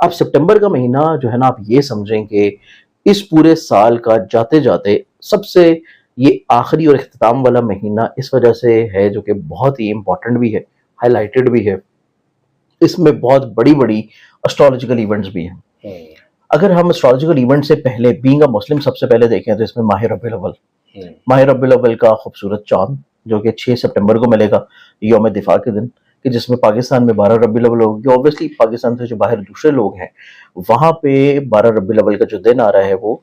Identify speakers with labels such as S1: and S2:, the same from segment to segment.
S1: अब सितंबर का महीना जो है ना, आप ये समझें कि इस पूरे साल का जाते जाते सबसे ये आखिरी और इख्तिताम वाला महीना इस वजह से है, जो कि बहुत ही इंपॉर्टेंट भी है, हाईलाइटेड भी है। इसमें बहुत बड़ी बड़ी एस्ट्रोलॉजिकल इवेंट्स भी हैं। अगर हम एस्ट्रोलॉजिकल इवेंट से पहले बीइंग अ मुस्लिम सबसे पहले देखें तो इसमें माह रबीउल अव्वल का खूबसूरत चांद जो कि 6 सितंबर को मिलेगा, यौम दिफा के दिन, कि जिसमें पाकिस्तान में 12 रबीउल अव्वल होगी। ऑब्वियसली पाकिस्तान से जो बाहर दूसरे लोग हैं वहां पे 12 रबीउल अव्वल का जो दिन आ रहा है वो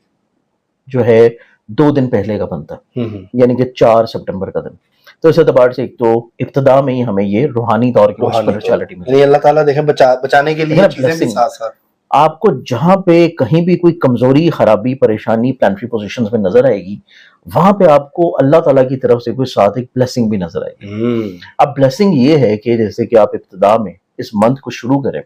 S1: जो है 2 दिन पहले का बनता है, यानी कि 4 सितंबर का दिन। तो इस एतबार से एक तो इब्तिदा में ही हमें ये रूहानी तौर की स्पिरिचुअलिटी मिलती है।
S2: अल्लाह ताला देखें बचाने के लिए चीजें भी साथ साथ
S1: आपको जहां पे कहीं भी कोई कमजोरी, खराबी, परेशानी प्लानिटरी पोजीशंस में नजर आएगी, वहां पे आपको अल्लाह ताला की तरफ से कोई साथ एक ब्लेसिंग भी नजर आएगी। अब ब्लेसिंग ये है कि जैसे कि आप इब्तिदा में इस मंथ को शुरू करें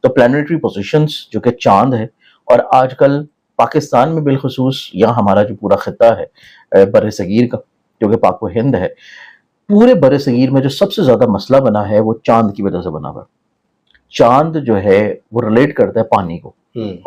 S1: तो प्लानिटरी पोजीशंस जो कि चांद है, और आजकल पाकिस्तान में बिलखुसूस यहाँ हमारा जो पूरा खिता है बर सगीर का, जो कि पाक व हिंद है, पूरे बर सगीर में जो सबसे ज्यादा मसला बना है वो चांद की वजह से बना हुआ है। चांद जो है वो रिलेट करता है पानी को,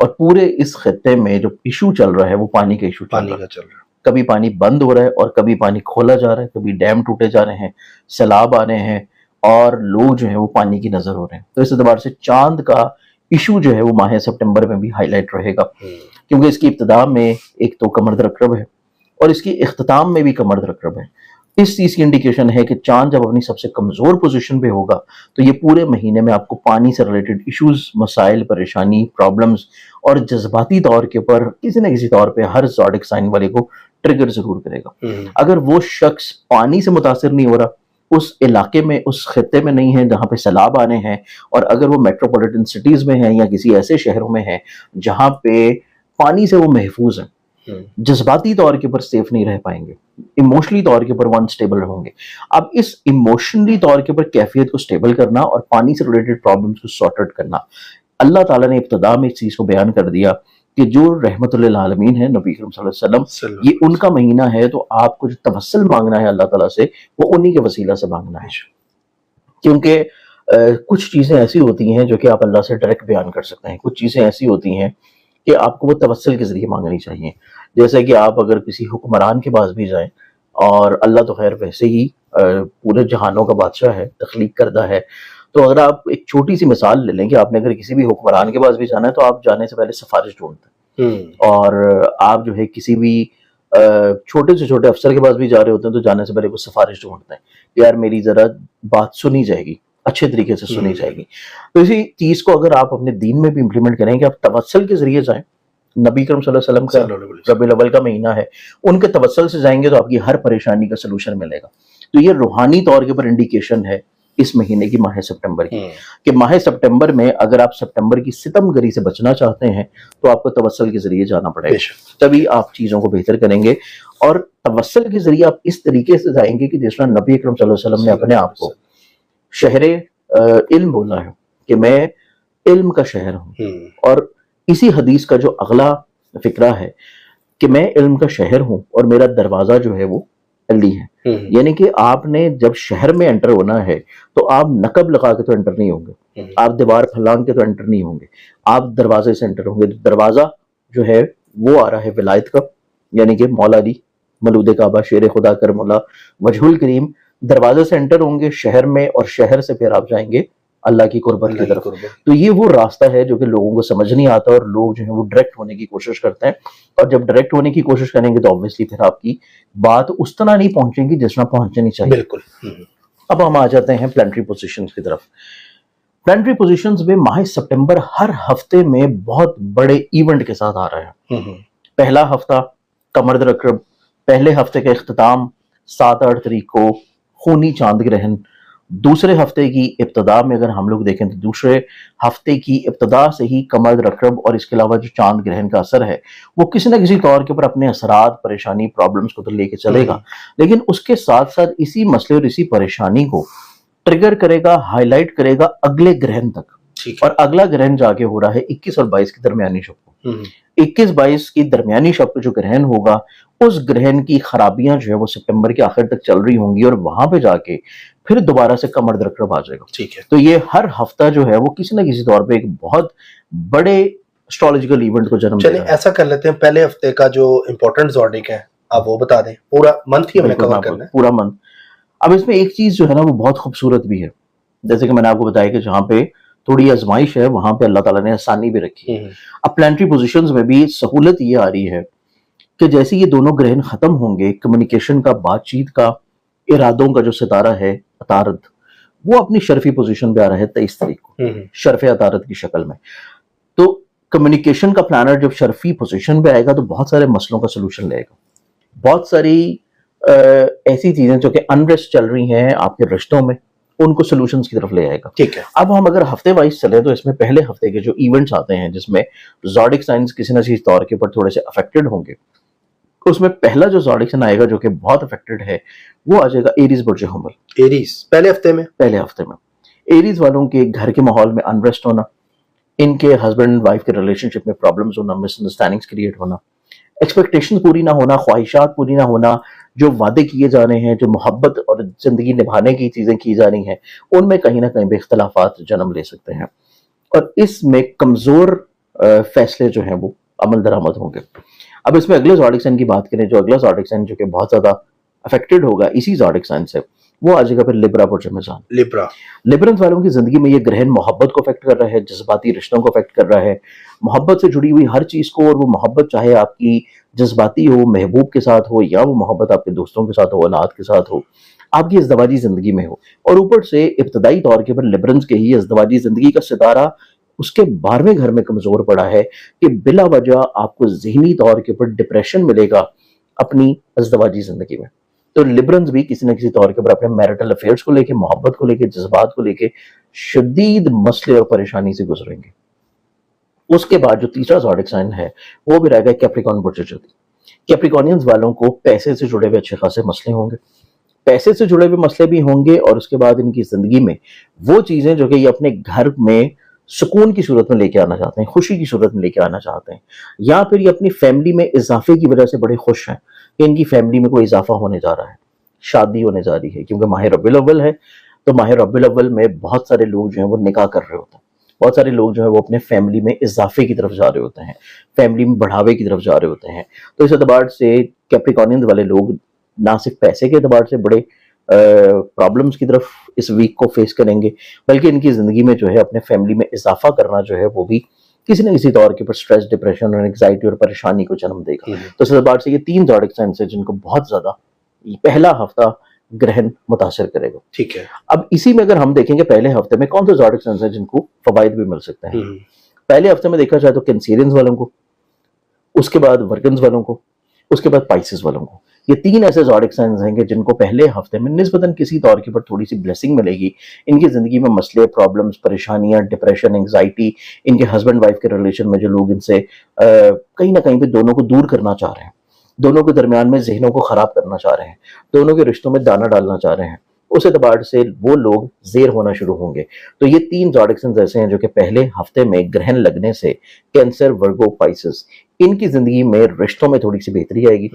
S1: और पूरे इस खत्ते में जो इशू चल रहा है वो पानी का इशू चल रहा है। कभी पानी बंद हो रहा है और कभी पानी खोला जा रहा है, कभी डैम टूटे जा रहे हैं, सैलाब आ रहे हैं, और लोग जो है वो पानी की नजर हो रहे हैं। तो इस एतबार से चांद का इशू जो है वो माह सितंबर में भी हाईलाइट रहेगा, क्योंकि इसकी इब्तिदा में एक तो कमर रकब है और इसकी इख्तिताम में भी कमर रकब है। इस चीज की इंडिकेशन है कि चांद जब अपनी सबसे कमजोर पोजीशन पे होगा तो ये पूरे महीने में आपको पानी से रिलेटेड इश्यूज, मसाइल, परेशानी, प्रॉब्लम्स और जज्बाती तौर के ऊपर किसी न किसी तौर पे हर ज़ोडिक साइन वाले को ट्रिगर जरूर करेगा। अगर वो शख्स पानी से मुतासिर नहीं हो रहा, उस इलाके में, उस खत्ते में नहीं है जहां पे सैलाब आने हैं, और अगर वो मेट्रोपॉलिटन सिटीज में है या किसी ऐसे शहरों में है जहां पे पानी से वो महफूज है, जज्बाती तौर के ऊपर सेफ नहीं रह पाएंगे, इमोशनली तौर के ऊपर वन स्टेबल होंगे। अब इस इमोशनली तौर के ऊपर कैफियत को स्टेबल करना और पानी से रिलेटेड प्रॉब्लम्स को सॉर्ट आउट करना, अल्लाह ताला ने इब्तिदा में इस चीज को बयान कर दिया कि जो रहमतुल आलमीन है नबी करीम सल्लल्लाहु अलैहि वसल्लम, ये उनका महीना है, तो आपको जो तवस्सुल मांगना है अल्लाह ताला से वो उन्हीं के वसीला से मांगना है। क्योंकि कुछ चीजें ऐसी होती हैं जो कि आप अल्लाह से डायरेक्ट बयान कर सकते हैं, कुछ चीजें ऐसी होती हैं कि आपको वो तवस्सुल के जरिए मांगनी चाहिए। जैसे कि आप अगर किसी हुक्मरान के पास भी जाएं, और अल्लाह तो खैर वैसे ही पूरे जहानों का बादशाह है, तख्लीक करदा है, तो अगर आप एक छोटी सी मिसाल ले लें कि आपने अगर किसी भी हुक्मरान के पास भी जाना है तो आप जाने से पहले सिफारिश ढूंढते हैं, और आप जो है किसी भी छोटे से छोटे अफसर के पास भी जा रहे होते हैं तो जाने से पहले वो सिफारिश ढूंढते हैं, यार मेरी जरा बात सुनी जाएगी, अच्छे तरीके से सुनी जाएगी। तो इसी चीज को अगर आप अपने दीन में भी इंप्लीमेंट करें कि आप तवस्सुल के जरिए जाएं, नबी करीम सल्लल्लाहु अलैहि वसल्लम का रबीउल अव्वल का महीना है, उनके तवस्सुल से जाएंगे तो आपकी हर परेशानी का सलूशन मिलेगा। तो ये रूहानी तौर के ऊपर इंडिकेशन है इस महीने की, माह सितंबर की, कि माह सितंबर में अगर आप सितंबर की सितमगरी से बचना चाहते हैं तो आपको तवस्सुल के जरिए जाना पड़ेगा, तभी आप चीजों को बेहतर करेंगे। और तवस्सुल के जरिए आप इस तरीके से जाएंगे कि जिस तरह नबी अकरम सल्लल्लाहु अलैहि वसल्लम ने अपने आप को शहरे इल्म बोला है कि मैं इल्म का शहर हूं, और इसी हदीस का जो अगला फिक्रा है कि मैं इल्म का शहर हूं और मेरा दरवाजा जो है वो अली है, यानी कि आपने जब शहर में एंटर होना है तो आप नकब लगा के तो एंटर नहीं होंगे, आप दीवार फलांग के तो एंटर नहीं होंगे, आप दरवाजे से एंटर होंगे। दरवाजा जो है वो आ रहा है विलायत का, यानी कि मौला अली, मलूद काबा, शेर खुदा करमुल्ला, वजहुल करीम, दरवाजे से एंटर होंगे शहर में, और शहर से फिर आप जाएंगे अल्लाह की कुर्बत की तरफ। तो ये वो रास्ता है जो कि लोगों को समझ नहीं आता, और लोग जो है वो डायरेक्ट होने की कोशिश करते हैं, और जब डायरेक्ट होने की कोशिश करेंगे तो ऑब्वियसली फिर आपकी बात उस तरह नहीं पहुंचेगी जिस तरह पहुंचनी चाहिए।
S2: बिल्कुल।
S1: अब हम आ जाते हैं प्लानिटरी पोजीशंस की तरफ। प्लानिटरी पोजीशंस में माह सितंबर हर हफ्ते में बहुत बड़े इवेंट के साथ आ रहा है। पहला हफ्ता कमर रकब, पहले हफ्ते का इख्तिताम 7-8 तारीख को खूनी चांद ग्रहण, दूसरे हफ्ते की इब्तिदा में अगर हम लोग देखें तो दूसरे हफ्ते की इब्तिदा से ही कमर रकब और इसके अलावा जो चांद ग्रहण का असर है वो किसी न किसी तौर के ऊपर अपने असरात, परेशानी, प्रॉब्लम्स को तो लेके चलेगा, लेकिन उसके साथ साथ इसी मसले और इसी परेशानी को ट्रिगर करेगा, हाईलाइट करेगा अगले ग्रहण तक। और अगला ग्रहण जाके हो रहा है 21 और 22 की दरमियानी शब को। 21-22 की दरमियानी शब को जो ग्रहण होगा उस ग्रहण की खराबियां जो है वो सितंबर के आखिर तक चल रही होंगी, और वहां पे जाके फिर दोबारा से कमर रकब आ जाएगा।
S2: ठीक है।
S1: तो ये हर हफ्ता जो है वो किसी न किसी तौर पे एक बहुत बड़े एस्ट्रोलॉजिकल इवेंट को जन्म दे
S2: चलिए
S1: रहा है।
S2: ऐसा कर लेते हैं, पहले हफ्ते का जो इम्पोर्टेंट ज़ोडिक है आप वो बता दें, पूरा मंथ ही हमने
S1: बिल्कुल,
S2: कवर
S1: मैं
S2: करना है।
S1: पूरा मंथ। अब इसमें एक चीज जो है ना वो बहुत खूबसूरत भी है, जैसे कि मैंने आपको बताया कि जहाँ पे थोड़ी आजमाइश है वहां पे अल्लाह ताला ने आसानी भी रखी है। अब प्लानिटरी पोजीशंस में भी सहूलत ये आ रही है कि जैसे ये दोनों ग्रहण खत्म होंगे, कम्युनिकेशन का, बातचीत का, इरादों का जो सितारा है अतारद, वो अपनी शर्फी पोजीशन पे आ रहा है 23 तारीख को, शर्फ अतारद की शक्ल में। तो कम्युनिकेशन का प्लानर जब शर्फी पोजीशन पे आएगा तो बहुत सारे मसलों का सोल्यूशन लेगा। बहुत सारी ऐसी चीजें जो कि अनरेस्ट चल रही हैं आपके रिश्तों में, उनको सोल्यूशंस की तरफ ले आएगा।
S2: ठीक है।
S1: अब हम अगर हफ्ते वाइज चले तो इसमें पहले हफ्ते के जो इवेंट्स आते हैं जिसमें ज़ोडिक साइंस किसी न किसी तौर के ऊपर थोड़े से अफेक्टेड होंगे, उसमें पहला जो ज़ोडिक साइन आएगा जो कि बहुत अफेक्टेड है वो आ जाएगा एरीज बुर्ज हुमल।
S2: एरीज पहले हफ्ते में
S1: एरीज वालों के घर के माहौल में अनरेस्ट होना, इनके हस्बैंड वाइफ के रिलेशनशिप में प्रॉब्लम्स होना, मिसअंडरस्टैंडिंग्स क्रिएट होना, एक्सपेक्टेशंस पूरी ना होना, ख्वाहिशात पूरी ना होना, जो वादे किए जा रहे हैं, जो मोहब्बत और जिंदगी निभाने की चीजें की जा रही हैं, उनमें कहीं ना कहीं भी इख्तलाफात जन्म ले सकते हैं और इसमें कमजोर फैसले जो हैं वो अमल दरामद होंगे। अब इसमें अगले ज़ोडिक साइन की बात करें, जो अगला ज़ोडिक साइन जो कि बहुत ज्यादा अफेक्टेड होगा इसी ज़ोडिक साइन से, वो आ जाएगा फिर लिब्रा बुर्ज मेज़ान। लिब्रंस वालों की जिंदगी में ये ग्रहण मोहब्बत को अफेक्ट कर रहा है, जज्बाती रिश्तों को अफेक्ट कर रहा है, मोहब्बत से जुड़ी हुई हर चीज को, और वो मोहब्बत चाहे आपकी जज्बाती हो, महबूब के साथ हो, या वो मोहब्बत आपके दोस्तों के साथ हो, औलाद के साथ हो, आपकी इज़्दवाजी जिंदगी में हो। और ऊपर से इब्तदाई तौर के ऊपर लिब्रंस के ही इज़्दवाजी जिंदगी का सितारा उसके 12वें घर में कमजोर पड़ा है कि बिला वजह आपको ज़हनी तौर के ऊपर डिप्रेशन मिलेगा अपनी इज़्दवाजी जिंदगी में। तो लिब्रंस भी किसी न किसी तौर के ऊपर अपने मैरिटल अफेयर्स को लेके, मोहब्बत को लेके, जज्बात को लेके शदीद मसले और परेशानी से गुजरेंगे। उसके बाद जो तीसरा ज़ोडिक साइन है वो भी रहेगा कैप्रिकॉर्न बुर्ज ज्योति। कैप्रिकॉर्नियंस वालों को पैसे से जुड़े हुए अच्छे खासे मसले होंगे, पैसे से जुड़े हुए मसले भी होंगे, और उसके बाद इनकी जिंदगी में वो चीजें जो कि ये अपने घर में सुकून की सूरत में लेके आना चाहते हैं, खुशी की सूरत में लेके आना चाहते हैं, या फिर ये अपनी फैमिली में इजाफे की वजह से बड़े खुश हैं कि इनकी फैमिली में कोई इजाफा होने जा रहा है, शादी होने जा रही है, क्योंकि माह रबीउल अव्वल है। तो माह रबीउल अव्वल में बहुत सारे लोग जो हैं वो निकाह कर रहे होते हैं, बहुत सारे लोग जो है वो अपने फैमिली में इजाफे की तरफ जा रहे होते हैं, फैमिली में बढ़ावे की तरफ जा रहे होते हैं। तो इस एतबार से कैप्रिकॉर्नियंस वाले लोग ना सिर्फ पैसे के एतबार से बड़े प्रॉब्लम्स की तरफ इस वीक को फेस करेंगे, बल्कि इनकी जिंदगी में जो है अपने फैमिली में इजाफा करना जो है वो भी किसी न किसी तौर के ऊपर स्ट्रेस, डिप्रेशन और एंग्जाइटी और परेशानी को जन्म देगा। तो इस एतबार से ये 3 ज़ोडिक साइंस है जिनको बहुत ज्यादा पहला हफ्ता ग्रहण मुतासर करेगा।
S2: ठीक है।
S1: अब इसी में अगर हम देखेंगे पहले हफ्ते में कौन से ज़ोडिक साइंस है जिनको फवाइद भी मिल सकते हैं। पहले हफ्ते में देखा जाए तो कैंसेरियंस वालों को, उसके बाद वर्गन्स वालों को, उसके बाद पाइसेस वालों को। ये 3 ऐसे ज़ोडिक साइंस हैं जिनको पहले हफ्ते में निस्बतन किसी तौर के ऊपर थोड़ी सी ब्लेसिंग मिलेगी। इनकी जिंदगी में मसले, प्रॉब्लम्स, परेशानियां, डिप्रेशन, एंग्जाइटी, इनके हस्बैंड वाइफ के रिलेशन में जो लोग इनसे कहीं ना कहीं पे दोनों को दूर करना चाह रहे हैं, दोनों के दरमियान में जहनों को खराब करना चाह रहे हैं, दोनों के रिश्तों में दाना डालना चाह रहे हैं, उस एतबार से वो लोग जेर होना शुरू होंगे। तो ये 3 ज़ोडिक साइंस ऐसे हैं जो कि पहले हफ्ते में ग्रहण लगने से कैंसर, वर्गो, पाइसेस, इनकी जिंदगी में रिश्तों में थोड़ी सी बेहतरी आएगी,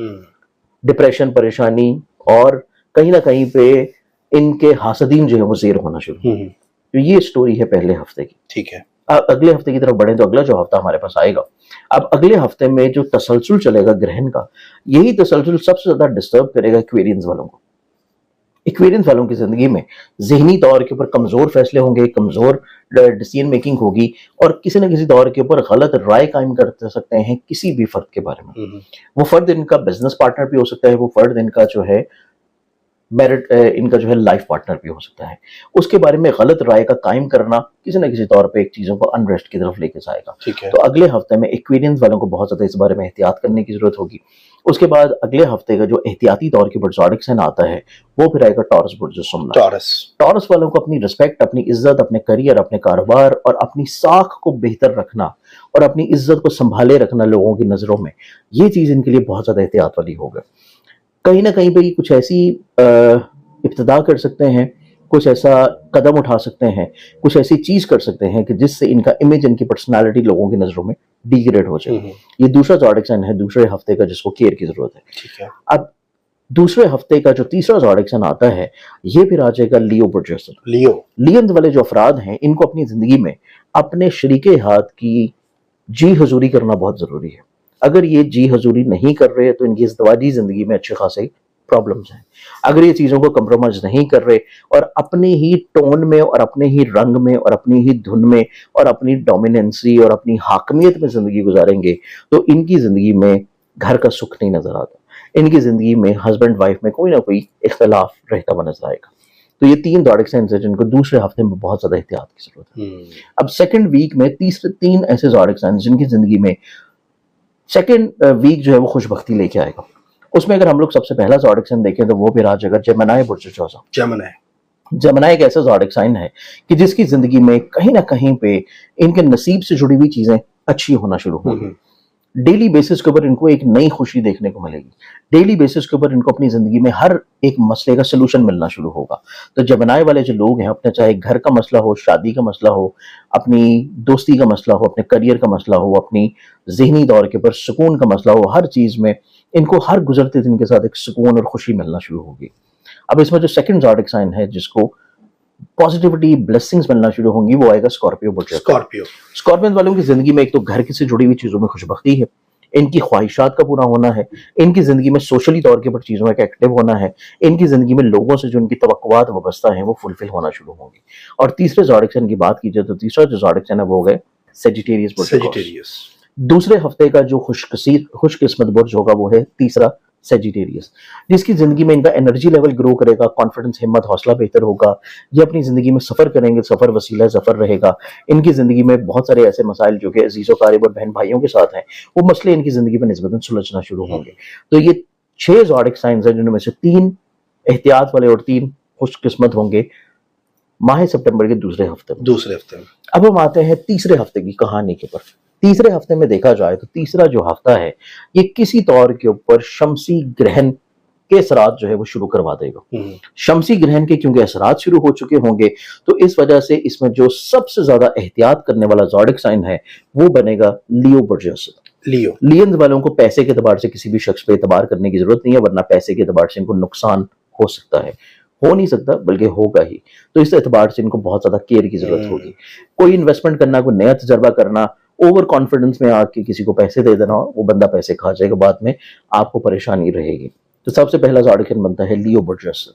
S1: डिप्रेशन, परेशानी और कहीं ना कहीं पे इनके हासदीन जो है वो जेर होना शुरू। तो ये स्टोरी है पहले हफ्ते की।
S2: ठीक है।
S1: अगले हफ्ते की तरफ बढ़े तो अगला जो हफ्ता हमारे पास आएगा, अब अगले हफ्ते में जो तसलसल चलेगा ग्रहण का, यही तसलसल सबसे ज्यादा डिस्टर्ब करेगा एक्वेरियंस वालों को। एक्वेरियंस वालों की जिंदगी में जहनी तौर के ऊपर कमजोर फैसले होंगे, कमजोर डिसीजन मेकिंग होगी, और किसी न किसी तौर के ऊपर गलत राय कायम कर सकते हैं किसी भी फर्द के बारे में। वो फर्द इनका बिजनेस पार्टनर भी हो सकता है, वो फर्द इनका जो है मेरिट, इनका जो है लाइफ पार्टनर भी हो सकता है। उसके बारे में गलत राय का कायम करना किसी न किसी तौर पे एक चीजों को अनरेस्ट की तरफ लेके जाएगा। तो अगले हफ्ते में एक्वेरियंस वालों को बहुत ज्यादा इस बारे में एहतियात करने की जरूरत होगी। उसके बाद अगले हफ्ते का जो एहतियाती तौर के ऊपर ज़ोडिक साइन आता है वो फिर आएगा टॉरस बुर्ज सुमना। टॉरस वालों को अपनी रिस्पेक्ट, अपनी इज्जत, अपने करियर, अपने कारोबार और अपनी साख को बेहतर रखना और अपनी इज्जत को संभाले रखना लोगों की नजरों में, ये चीज इनके लिए बहुत ज्यादा एहतियात वाली होगा। कहीं ना कहीं पे कुछ ऐसी इब्तिदा कर सकते हैं, कुछ ऐसा कदम उठा सकते हैं, कुछ ऐसी चीज कर सकते हैं कि जिससे इनका इमेज, इनकी पर्सनालिटी लोगों की नजरों में डिग्रेड हो जाए। ये दूसरा ज़ोडिक साइन है दूसरे हफ्ते का जिसको केयर की जरूरत है।
S2: ठीक है।
S1: अब दूसरे हफ्ते का जो तीसरा ज़ोडिक साइन आता है ये फिर आ जाएगा लियो बुर्ज। लियंस वाले जो अफराद हैं इनको अपनी जिंदगी में अपने शरीके हाथ की जी हजूरी करना बहुत ज़रूरी है। अगर ये जी हजूरी नहीं कर रहे तो इनकी इज़्दिवाजी ज़िंदगी में अच्छे खासे प्रॉब्लम्स हैं। अगर ये चीज़ों को कंप्रोमाइज़ नहीं कर रहे और अपने ही टोन में और अपने ही रंग में और अपनी ही धुन में और अपनी डोमिनेंसी और अपनी हाकमियत में ज़िंदगी गुजारेंगे तो इनकी ज़िंदगी में घर का सुख नहीं नज़र आता। इनकी ज़िंदगी में हस्बैंड वाइफ में कोई ना कोई इख्तलाफ रहता हुआ नजर आएगा। तो ये 3 ज़ोडिक साइंस हैं जिनको दूसरे हफ्ते में बहुत ज़्यादा एहतियात की ज़रूरत है। अब सेकंड वीक में तीसरे 3 ऐसे ज़ोडिक साइंस जिनकी ज़िंदगी में सेकंड वीक जो है वो खुशबख्ती लेके आएगा। उसमें अगर हम लोग सबसे पहला ज़ोडिक साइन देखें तो वो भी आ जाएगा जेमिनी बुर्ज चौसा। जेमिनी एक ऐसा ज़ोडिक साइन है कि जिसकी ज़िंदगी में कहीं ना कहीं पे इनके नसीब से जुड़ी हुई चीज़ें अच्छी होना शुरू होंगी। डेली बेसिस के ऊपर इनको एक नई खुशी देखने को मिलेगी। डेली बेसिस के ऊपर इनको अपनी जिंदगी में हर एक मसले का सलूशन मिलना शुरू होगा। तो जेमिनी वाले जो लोग हैं, अपने चाहे घर का मसला हो, शादी का मसला हो, अपनी दोस्ती का मसला हो, अपने करियर का मसला हो, अपनी ज़हनी दौर के ऊपर सुकून का मसला हो, हर चीज़ में इनको हर गुजरते दिन के साथ एक सुकून और खुशी मिलना शुरू होगी। अब इसमें जो सेकंड ज़ोडिक साइन है जिसको पॉजिटिविटी ब्लेसिंग्स मिलना शुरू होंगी वो आएगा स्कॉर्पियो बुर्ज। स्कॉर्पियन वालों की जिंदगी में एक तो घर से जुड़ी हुई चीजों में खुशबख्ती है, इनकी ख्वाहिशात का पूरा होना है, इनकी जिंदगी में सोशली तौर के ऊपर चीजों में एक्टिव होना है, इनकी जिंदगी में लोगों से जो इनकी तवक्कुआत वाबस्ता है वो फुलफिल होना शुरू होंगी। और तीसरे ज़ोडिक साइन की बात कीजिए तो तीसरा जो ज़ोडिक साइन है वो हो गए सेजिटेरियस बुर्ज। दूसरे हफ्ते का जो खुशकिस्मत बुर्ज होगा वो है तीसरा सेजिटेरियस, जिसकी जिंदगी में इनका एनर्जी लेवल ग्रो करेगा, कॉन्फिडेंस, हिम्मत, हौसला बेहतर होगा। ये अपनी जिंदगी में सफर करेंगे, सफर वसीला सफर रहेगा। इनकी जिंदगी में बहुत सारे ऐसे मसाइल जो कि अजीज़ो कारिब और बहन भाइयों के साथ हैं, वो मसले इनकी जिंदगी में निस्बतन सुलझना शुरू होंगे। तो ये 6 ज़ोडिक साइंस हैं जिनमें से 3 एहतियात वाले और 3 खुशकिस्मत होंगे माह सितंबर के दूसरे हफ्ते में। अब हम आते हैं तीसरे हफ्ते की कहानी के ऊपर। तीसरे हफ्ते में देखा जाए तो तीसरा जो हफ्ता है ये किसी तौर के ऊपर शमसी ग्रहण के असरात जो है वो शुरू करवा देगा। शमसी ग्रहण के क्योंकि असरात शुरू हो चुके होंगे तो इस वजह से इसमें जो सबसे ज्यादा एहतियात करने वाला ज़ोडिक साइन है वो बनेगा लियो बुर्ज। लियंस वालों को पैसे के एतबार से किसी भी शख्स पे एतबार करने की जरूरत नहीं है, वरना पैसे के एतबार से इनको नुकसान हो सकता है, हो नहीं सकता बल्कि होगा ही। तो इस एतबार से इनको बहुत ज्यादा केयर की जरूरत होगी। कोई इन्वेस्टमेंट करना, कोई नया तजर्बा करना, ओवर कॉन्फिडेंस में आके किसी को पैसे दे देना, वो बंदा पैसे खा जाएगा, बाद में आपको परेशानी रहेगी। तो सबसे पहला ज़ोडिक साइन बनता है लियो बुर्ज।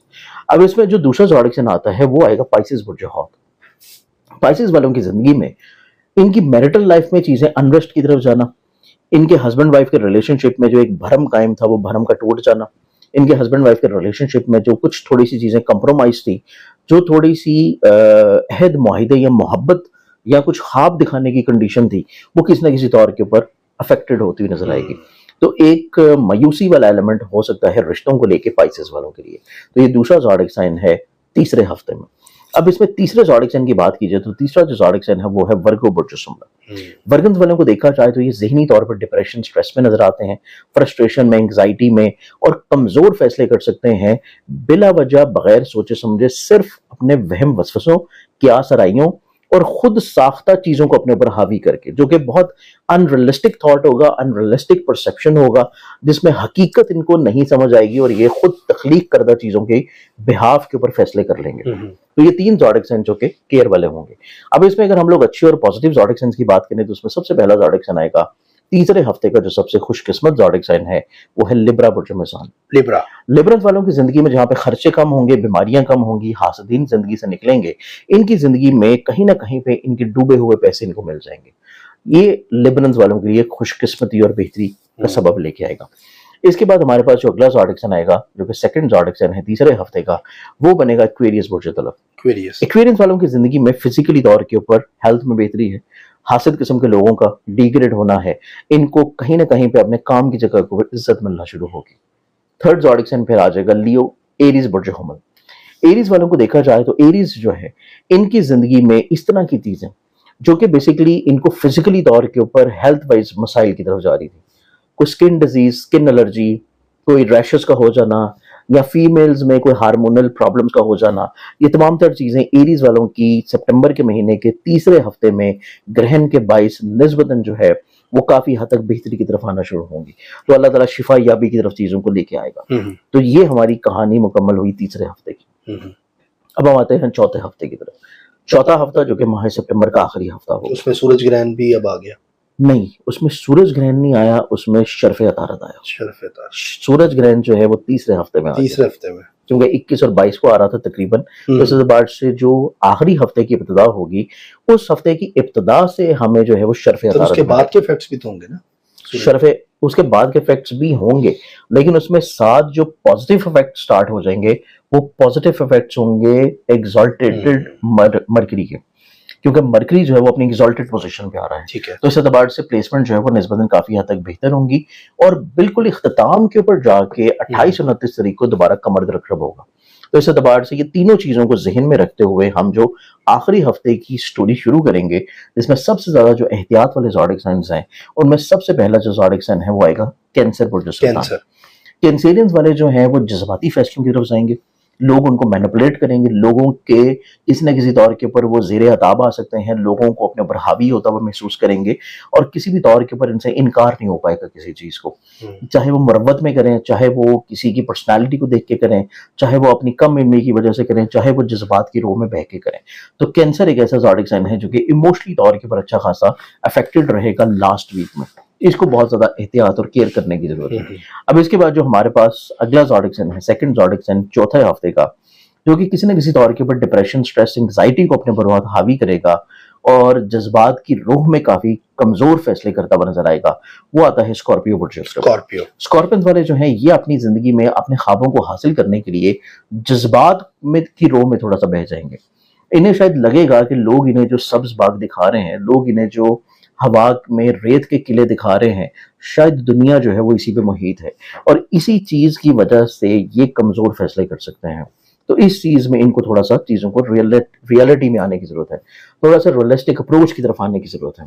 S1: अब इसमें जो दूसरा ज़ोडिक साइन आता है वो आएगा पाइसेस बुर्ज हॉथ। पाइसेस वालों की जिंदगी में इनकी मैरिटल लाइफ में चीजें अनरेस्ट की तरफ जाना, इनके हस्बैंड वाइफ के रिलेशनशिप में जो एक भरम कायम था वो भरम का टूट जाना, इनके हस्बैंड वाइफ के रिलेशनशिप में जो कुछ थोड़ी सी चीजें कंप्रोमाइज थी, जो थोड़ी सी अहद मुआहिदे या मोहब्बत या कुछ ख्वाब दिखाने की कंडीशन थी, वो किसी ना किसी तौर के ऊपर अफेक्टेड होती हुई नजर आएगी। तो एक मायूसी वाला एलिमेंट हो सकता है रिश्तों को लेके पाइसेस वालों के लिए। तो ये दूसरा ज़ोडिक साइन है तीसरे हफ्ते में। अब इसमें तीसरे ज़ोडिक साइन की बात कीजिए तो तीसरा जो ज़ोडिक साइन है वो है वर्गो बुर्ज। वर्गन वालों को देखा जाए तो ये ज़हनी तौर पर डिप्रेशन, स्ट्रेस में नजर आते हैं, फ्रस्ट्रेशन में, एंग्जाइटी में, और कमजोर फैसले कर सकते हैं बिला वजह, बगैर सोचे समझे, सिर्फ अपने वहम वसवसों, क्यास आराइयों और खुद साख्ता चीजों को अपने ऊपर हावी करके, जो कि बहुत अनरियलिस्टिक थॉट होगा, अनरियलिस्टिक परसेप्शन होगा, जिसमें हकीकत इनको नहीं समझ आएगी और ये खुद तख्लीक करदा चीजों के बिहाफ के ऊपर फैसले कर लेंगे। तो ये 3 ज़ोडिक साइन जो कि केयर वाले होंगे। अब इसमें अगर हम लोग अच्छी और पॉजिटिव ज़ोडिक साइन की बात करें तो उसमें सबसे पहला ज़ोडिक साइन आएगा तीसरे हफ्ते का जो सबसे खुशकिस्मत ज़ोडिक साइन है वो है लिब्रा बुर्ज मेज़ान। लिब्रंस वालों की जिंदगी में जहां पे खर्चे कम होंगे, बीमारियां कम होंगी, हासदीन जिंदगी से निकलेंगे, इनकी जिंदगी में कहीं ना कहीं पे इनके डूबे हुए पैसे इनको मिल जाएंगे। ये लिब्रंस वालों के लिए खुशकिस्मती और बेहतरी का सबब लेके आएगा। इसके बाद हमारे पास जो अगला ज़ोडिक साइन आएगा जो कि सेकंड ज़ोडिक साइन है तीसरे हफ्ते का, वो बनेगा एक्वेरियस बुर्ज तलब। एक्वेरियस वालों की जिंदगी में फिजिकली तौर के ऊपर हेल्थ में बेहतरी है, हासिद किस्म के लोगों का डिग्रेड होना है, इनको कहीं ना कहीं पे अपने काम की जगह को इज्जत मिलना शुरू होगी। थर्ड ज़ोडिक साइन फिर आ जाएगा लियो एरीज बुर्ज हमल। एरीज वालों को देखा जाए तो एरीज जो है इनकी जिंदगी में इस तरह की चीजें जो कि बेसिकली इनको फिजिकली तौर के ऊपर हेल्थ वाइज मसाइल की तरफ जा रही थी, कोई स्किन डिजीज, स्किन एलर्जी, कोई रैशेस का हो जाना, या फीमेल्स में कोई हार्मोनल प्रॉब्लम्स का हो जाना, ये तमाम तर चीजें एरीज वालों की सितंबर के महीने के तीसरे हफ्ते में ग्रहण के बाइस निस्बतन जो है वो काफी हद तक बेहतरी की तरफ आना शुरू होंगी। तो अल्लाह ताला शिफा याबी की तरफ चीजों को लेके आएगा। तो ये हमारी कहानी मुकम्मल हुई तीसरे हफ्ते की। अब हम आते हैं चौथे हफ्ते की तरफ। चौथा हफ्ता जो कि माह सितंबर का आखिरी हफ्ता होगा।
S2: उसमें सूरज ग्रहण भी अब आ गया?
S1: नहीं, उसमें सूरज ग्रहण नहीं आया, उसमें शर्फ अतारत आया।
S2: शर्फ अतारत,
S1: सूरज ग्रहण जो है वो तीसरे हफ्ते में आ गया,
S2: तीसरे हफ्ते में,
S1: क्योंकि 21 और 22 को आ रहा था तकरीबन। तो इस बाद से जो आखिरी हफ्ते की इब्तिदा होगी, उस हफ्ते की इब्तिदा से हमें जो है वो शर्फ
S2: तो
S1: अतारत
S2: उसके बाद के इफेक्ट्स भी तो होंगे ना?
S1: शर्फ, उसके बाद के इफेक्ट्स भी होंगे, लेकिन उसमें साथ जो पॉजिटिव इफेक्ट स्टार्ट हो जाएंगे वो पॉजिटिव इफेक्ट्स होंगे एग्जॉल्टेटेड मरकरी के, क्योंकि मरकरी जो है वो अपनी एग्जॉल्टेड पोजीशन पे आ रहा है।
S2: ठीक है।
S1: तो इस एतबार से प्लेसमेंट जो है वो निस्बतन काफी हद तक बेहतर होंगी, और बिल्कुल इख्तिताम के ऊपर जाके 28 और 29 तारीख को दोबारा कमर रकब होगा। तो इस एतबार से ये तीनों चीजों को जहन में रखते हुए हम जो आखिरी हफ्ते की स्टोरी शुरू करेंगे, जिसमें सबसे ज्यादा जो एहतियात वाले ज़ोडिक साइंस हैं, उनमें सबसे पहला जो ज़ोडिक साइन है वो आएगा कैंसर बुर्ज सुल्तान। कैंसेरियंस वाले जो हैं वो जज्बाती फैसलों की तरफ जाएंगे, लोग उनको मैनिपुलेट करेंगे, लोगों के किसी न किसी तौर के ऊपर वो ज़ेरे अताब आ सकते हैं, लोगों को अपने ऊपर हावी होता हुआ महसूस करेंगे, और किसी भी तौर के ऊपर इनसे इनकार नहीं हो पाएगा किसी चीज़ को, चाहे वो मुरव्वत में करें, चाहे वो किसी की पर्सनालिटी को देख के करें, चाहे वो अपनी कम इल्मी की वजह से करें, चाहे वो जज्बात की रोह में बह के करें। तो कैंसर एक ऐसा ज़ोडिक साइन है जो कि इमोशनली तौर के ऊपर अच्छा खासा अफेक्टेड रहेगा लास्ट वीक में। इसको बहुत ज्यादा एहतियात और केयर करने की जरूरत है। अब इसके बाद जो हमारे पास अगला ज़ोडिक साइन है, सेकंड ज़ोडिक साइन चौथे हफ्ते का, जो कि किसी न किसी तौर के ऊपर डिप्रेशन, स्ट्रेस, एंग्जाइटी को अपने बर्बाद हावी करेगा और जज्बात की रूह में काफी कमजोर फैसले करता हुआ नजर आएगा, वो आता है स्कॉर्पियो बुर्ज। स्कॉर्पियंस वाले जो हैं ये अपनी जिंदगी में अपने ख्वाबों को हासिल करने के लिए जज्बात में की रूह में थोड़ा सा बह जाएंगे। इन्हें शायद लगेगा कि लोग इन्हें जो सब्ज बाग दिखा रहे हैं, लोग इन्हें जो हवा में रेत के किले दिखा रहे हैं, शायद दुनिया जो है वो इसी पे मुहित है, और इसी चीज की वजह से ये कमजोर फैसले कर सकते हैं। तो इस चीज में इनको थोड़ा सा चीजों को रियलिटी में आने की जरूरत है, थोड़ा सा रियलिस्टिक अप्रोच की तरफ आने की जरूरत है।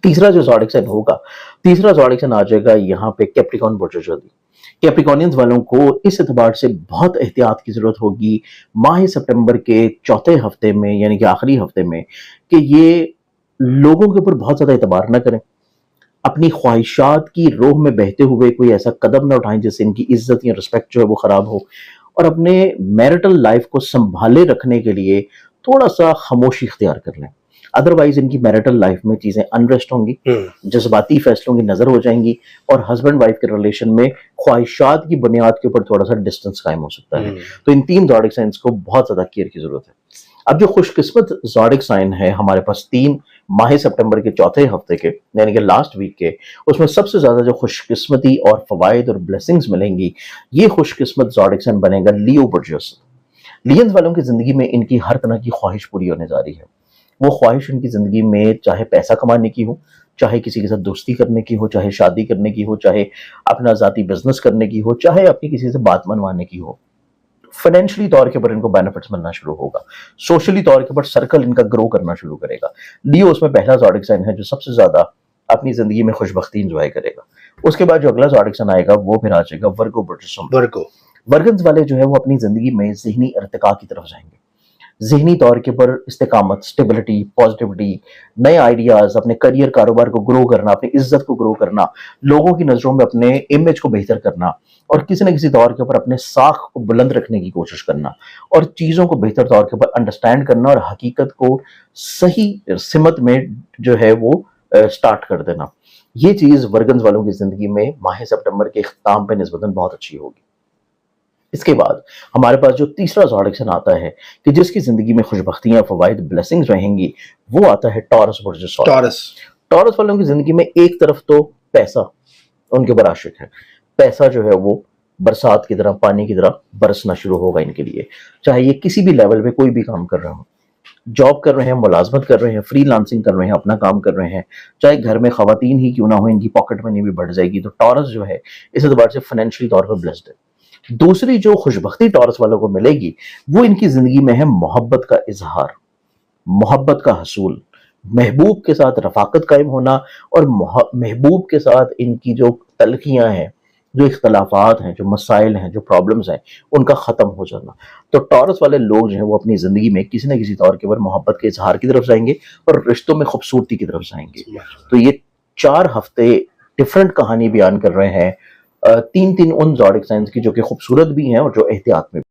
S1: तीसरा जो ज़ोडिक साइन होगा, तीसरा ज़ोडिक साइन आ जाएगा यहाँ पे कैप्रिकॉर्न बुर्ज। कैप्रिकॉर्नियंस वालों को इस एतबार से बहुत एहतियात की जरूरत होगी माह सितंबर के चौथे हफ्ते में, यानी कि आखिरी हफ्ते में, कि ये लोगों के ऊपर बहुत ज्यादा एतबार न करें, अपनी ख्वाहिशात की रोह में बहते हुए कोई ऐसा कदम न उठाएं जिससे इनकी इज्जत या रिस्पेक्ट जो है वो खराब हो, और अपने मैरिटल लाइफ को संभाले रखने के लिए थोड़ा सा खामोशी इख्तियार कर लें। अदरवाइज इनकी मैरिटल लाइफ में चीजें अनरेस्ट होंगी, जज्बाती फैसलों की नजर हो जाएंगी, और हस्बैंड वाइफ के रिलेशन में ख्वाहिशात की बुनियाद के ऊपर थोड़ा सा डिस्टेंस कायम हो सकता है। तो इन तीन ज़ोडिक साइंस को बहुत ज्यादा केयर की जरूरत है। अब जो खुशकिस्मत ज़ोडिक साइन है हमारे पास तीन माह सितंबर के चौथे हफ्ते के, यानी कि लास्ट वीक के, उसमें सबसे ज्यादा जो खुशकिस्मती और फवायद और ब्लेसिंग्स मिलेंगी, ये खुशकिस्मत ज़ोडिक साइन बनेगा लियो बुर्ज। लियंस वालों की जिंदगी में इनकी हर तरह की ख्वाहिश पूरी होने जा रही है। वो ख्वाहिश इनकी जिंदगी में चाहे पैसा कमाने की हो, चाहे किसी के साथ दोस्ती करने की हो, चाहे शादी करने की हो, चाहे अपना जाती बिजनेस करने की हो, चाहे अपनी किसी से बात मनवाने की हो, फाइनेंशियली तौर के ऊपर इनको बेनिफिट्स मिलना शुरू होगा, सोशली तौर के ऊपर सर्कल इनका ग्रो करना शुरू करेगा। लियो उसमें पहला ज़ोडिक साइन है जो सबसे ज्यादा अपनी जिंदगी में खुशबख्ती इंजॉय करेगा। उसके बाद जो अगला ज़ोडिक साइन आएगा वो फिर आ जाएगा वर्गो बुर्ज। वर्गन्स वाले जो है वो अपनी जिंदगी में ज़हनी इर्तिका की तरफ जाएंगे, ज़हनी तौर के ऊपर इस्तेकामत, स्टेबिलिटी, पॉजिटिविटी, नए आइडियाज, अपने करियर कारोबार को ग्रो करना, अपनी इज्जत को ग्रो करना, लोगों की नजरों में अपने इमेज को बेहतर करना, और किसी न किसी तौर के ऊपर अपने साख को बुलंद रखने की कोशिश करना, और चीजों को बेहतर तौर के ऊपर अंडरस्टैंड करना, और हकीकत को सही सिमत में जो है वो स्टार्ट कर देना। ये चीज वर्गन्स वालों की जिंदगी में माह सितंबर के इख्तिताम पे निस्बतन बहुत अच्छी होगी। इसके बाद हमारे पास जो तीसरा ज़ोडिक साइन आता है कि जिसकी जिंदगी में खुशबख्तियां, फवाइद, ब्लेसिंग्स रहेंगी, वो आता है टॉरस बुर्ज। टॉरस वालों की जिंदगी में एक तरफ तो पैसा उनके ऊपर आशिक है, पैसा जो है वो बरसात की तरह, पानी की तरह बरसना शुरू होगा इनके लिए, चाहे ये किसी भी लेवल पे कोई भी काम कर रहे हो, जॉब कर रहे हैं, मुलाजमत कर रहे हैं, फ्रीलांसिंग कर रहे हैं, अपना काम कर रहे हैं, चाहे घर में खवातीन ही क्यों ना हो, इनकी पॉकेट मनी भी बढ़ जाएगी। तो टॉरस जो है इस एतबार से फाइनेंशियली तौर पर ब्लेस्ड है। दूसरी जो खुशबख्ती टॉरस वालों को मिलेगी वो इनकी जिंदगी में है मोहब्बत का इजहार, मोहब्बत का हसूल, महबूब के साथ रफाकत कायम होना, और महबूब के साथ इनकी जो तलखियां हैं, जो इख्तलाफात हैं, जो मसाइल हैं, जो प्रॉब्लम्स हैं, उनका ख़त्म हो जाना। तो टॉरस वाले लोग जो हैं वो अपनी ज़िंदगी में किसी न किसी तौर के ऊपर मोहब्बत के इजहार की तरफ जाएंगे और रिश्तों में खूबसूरती की तरफ जाएंगे। तो ये 4 हफ्ते डिफरेंट कहानी बयान कर रहे हैं, तीन उन ज़ोडिक साइंस की जो कि खूबसूरत भी हैं और जो एहतियात में